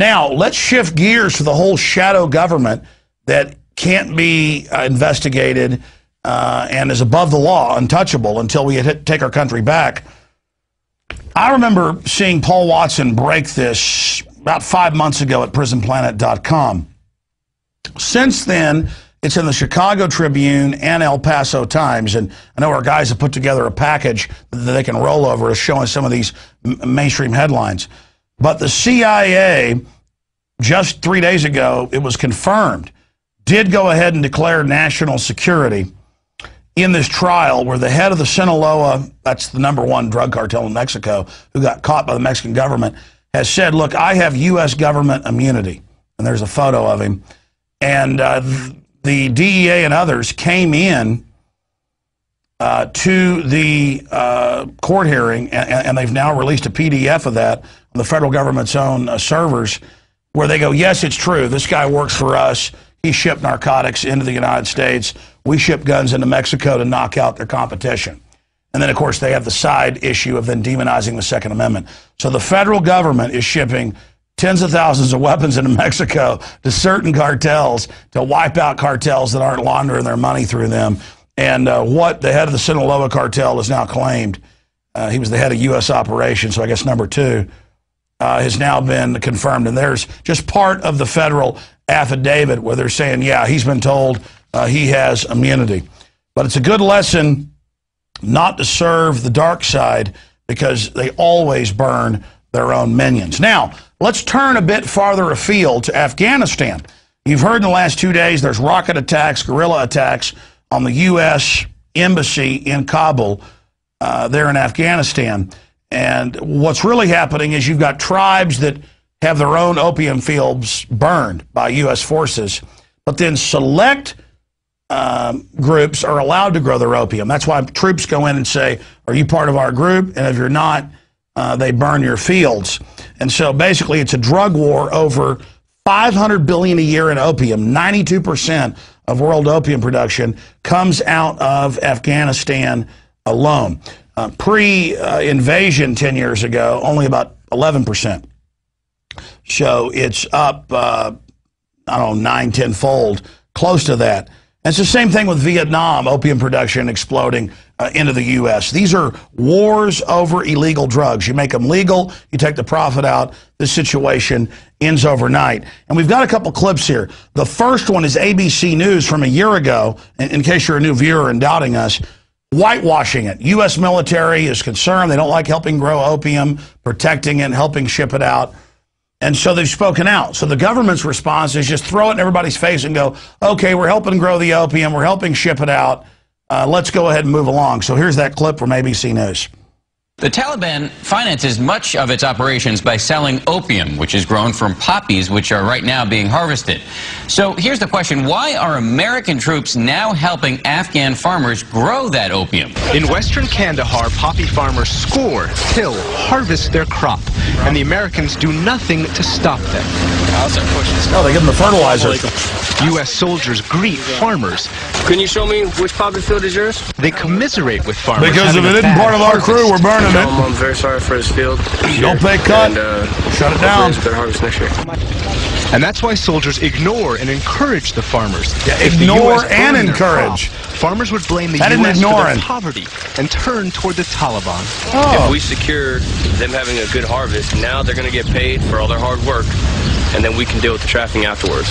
Now, let's shift gears to the whole shadow government that can't be investigated and is above the law, untouchable until we take our country back. I remember seeing Paul Watson break this about 5 months ago at prisonplanet.com. Since then, it's in the Chicago Tribune and El Paso Times, and I know our guys have put together a package that they can roll over showing some of these mainstream headlines. But the CIA, just 3 days ago, it was confirmed, did go ahead and declare national security in this trial where the head of the Sinaloa, that's the #1 drug cartel in Mexico, who got caught by the Mexican government, has said, look, I have U.S. government immunity. And there's a photo of him. And the DEA and others came in to the court hearing, and they've now released a PDF of that on the federal government's own servers, where they go, yes, it's true. This guy works for us. He shipped narcotics into the United States. We ship guns into Mexico to knock out their competition. And then, of course, they have the side issue of then demonizing the Second Amendment. So the federal government is shipping tens of thousands of weapons into Mexico to certain cartels to wipe out cartels that aren't laundering their money through them. And what the head of the Sinaloa cartel has now claimed, he was the head of U.S. operations, so I guess #2, has now been confirmed. And there's just part of the federal affidavit where they're saying, yeah, he's been told he has immunity. But it's a good lesson not to serve the dark side, because they always burn their own minions. Now, let's turn a bit farther afield to Afghanistan. You've heard in the last 2 days there's rocket attacks, guerrilla attacks on the U.S. embassy in Kabul there in Afghanistan. And what's really happening is you've got tribes that have their own opium fields burned by U.S. forces, but then select groups are allowed to grow their opium. That's why troops go in and say, are you part of our group? And if you're not, they burn your fields. And so basically it's a drug war over $500 billion a year in opium. 92% of world opium production comes out of Afghanistan alone. Pre-invasion 10 years ago, only about 11%. So it's up, I don't know, 9-10-fold, close to that. And it's the same thing with Vietnam, opium production exploding into the U.S. These are wars over illegal drugs. You make them legal, you take the profit out, this situation ends overnight. And we've got a couple clips here. The first one is ABC News from a year ago, in case you're a new viewer and doubting us, whitewashing it. U.S. military is concerned. They don't like helping grow opium, protecting it, helping ship it out. And so they've spoken out. So the government's response is just throw it in everybody's face and go, okay, we're helping grow the opium, we're helping ship it out. Let's go ahead and move along. So here's that clip from ABC News. The Taliban finances much of its operations by selling opium, which is grown from poppies, which are right now being harvested. So here's the question. Why are American troops now helping Afghan farmers grow that opium? In western Kandahar, poppy farmers score, till, harvest their crop, and the Americans do nothing to stop them. Oh, they give them the fertilizer. U.S. soldiers greet farmers. Can you show me which poppy field is yours? They commiserate with farmers. Because if it isn't part of our crew, we're burning it. I'm very sorry for this field. Don't pay cut. Shut it down. Better harvest next year. And that's why soldiers ignore and encourage the farmers. Yeah, ignore and encourage. Farmers would blame the U.S. for their poverty and turn toward the Taliban. Oh. If we secure them having a good harvest, now they're going to get paid for all their hard work, and then we can deal with the trafficking afterwards.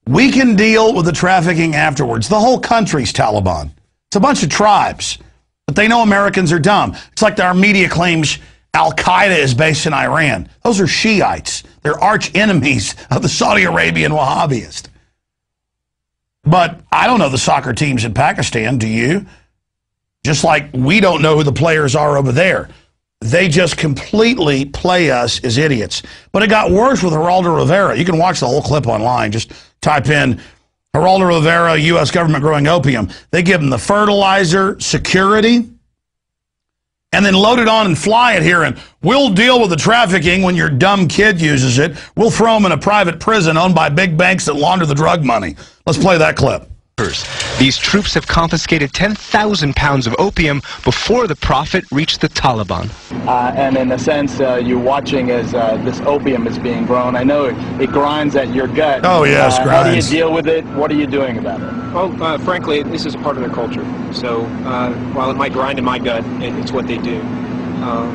We can deal with the trafficking afterwards. The whole country's Taliban. It's a bunch of tribes, but they know Americans are dumb. It's like our media claims Al-Qaeda is based in Iran. Those are Shiites. They're arch enemies of the Saudi Arabian Wahhabists. But I don't know the soccer teams in Pakistan, do you? Just like we don't know who the players are over there. They just completely play us as idiots. But it got worse with Geraldo Rivera. You can watch the whole clip online. Just type in Geraldo Rivera, U.S. government growing opium. They give them the fertilizer, security, and then load it on and fly it here. And we'll deal with the trafficking when your dumb kid uses it. We'll throw them in a private prison owned by big banks that launder the drug money. Let's play that clip. These troops have confiscated 10,000 pounds of opium before the profit reached the Taliban. And in a sense, you're watching as this opium is being grown. I know it grinds at your gut. Oh, yes, grinds. How do you deal with it? What are you doing about it? Well, frankly, this is a part of their culture. So while it might grind in my gut, it's what they do.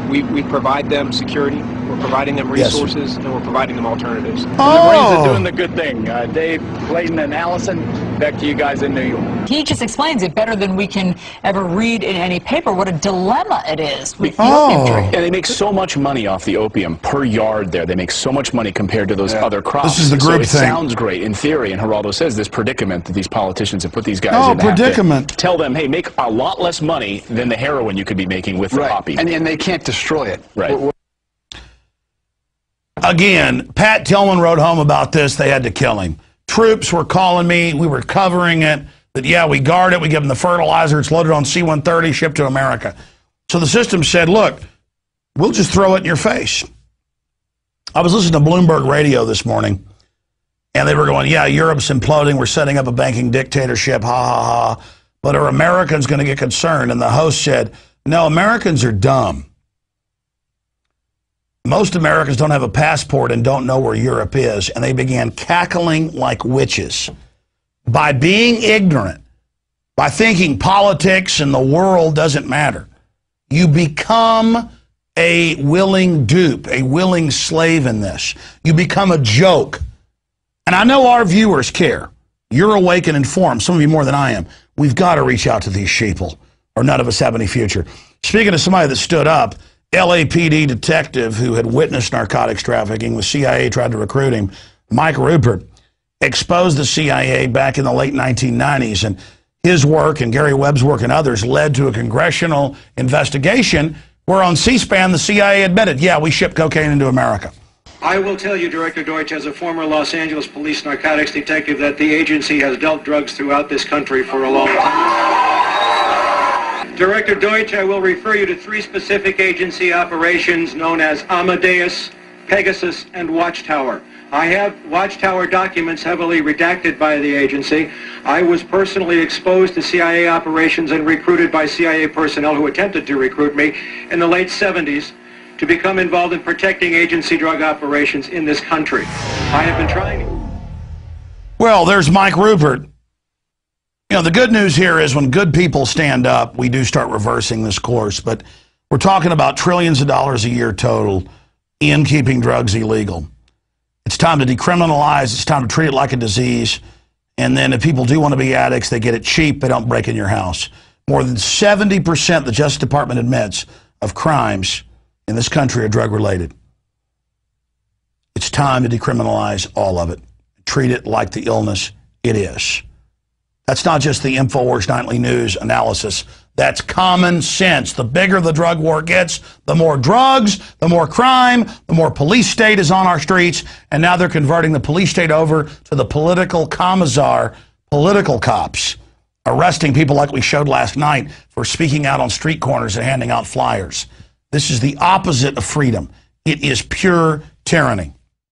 We provide them security, we're providing them resources, and we're providing them alternatives. Oh. The Marines are doing the good thing. Dave, Clayton, and Allison, back to you guys in New York. He just explains it better than we can ever read in any paper, what a dilemma it is with the opium trade. Yeah, they make so much money off the opium per yard there. They make so much money compared to those other crops. This is the group thing. It sounds great in theory, and Geraldo says this predicament that these politicians have put these guys in. Predicament. Tell them, hey, make a lot less money than the heroin you could be making with the poppy. And they can't destroy it. Right. Again, Pat Tillman wrote home about this. They had to kill him. Troops were calling me. We were covering it. That, yeah, we guard it. We give them the fertilizer. It's loaded on C-130, shipped to America. So the system said, look, we'll just throw it in your face. I was listening to Bloomberg Radio this morning, and they were going, yeah, Europe's imploding. We're setting up a banking dictatorship. Ha, ha, ha. But are Americans going to get concerned? And the host said, no, Americans are dumb. Most Americans don't have a passport and don't know where Europe is, and they began cackling like witches. By being ignorant, by thinking politics and the world doesn't matter, you become a willing dupe, a willing slave in this. You become a joke. And I know our viewers care. You're awake and informed, some of you more than I am. We've got to reach out to these sheeple, or none of us have any future. Speaking of somebody that stood up, LAPD detective who had witnessed narcotics trafficking, the CIA tried to recruit him, Mike Rupert, exposed the CIA back in the late 1990s, and his work and Gary Webb's work and others led to a congressional investigation where on C-SPAN the CIA admitted, yeah, we ship cocaine into America. I will tell you, Director Deutsch, as a former Los Angeles police narcotics detective, that the agency has dealt drugs throughout this country for a long time. Director Deutsch, I will refer you to 3 specific agency operations known as Amadeus, Pegasus, and Watchtower. I have Watchtower documents heavily redacted by the agency. I was personally exposed to CIA operations and recruited by CIA personnel who attempted to recruit me in the late 70s to become involved in protecting agency drug operations in this country. I have been trying to... Well, there's Mike Rupert. You know, the good news here is when good people stand up, we do start reversing this course. But we're talking about trillions of dollars a year total in keeping drugs illegal. It's time to decriminalize. It's time to treat it like a disease. And then if people do want to be addicts, they get it cheap. They don't break in your house. More than 70%, the Justice Department admits, of crimes in this country are drug-related. It's time to decriminalize all of it. Treat it like the illness it is. That's not just the Infowars Nightly News analysis. That's common sense. The bigger the drug war gets, the more drugs, the more crime, the more police state is on our streets, and now they're converting the police state over to the political commissar, political cops, arresting people like we showed last night for speaking out on street corners and handing out flyers. This is the opposite of freedom. It is pure tyranny.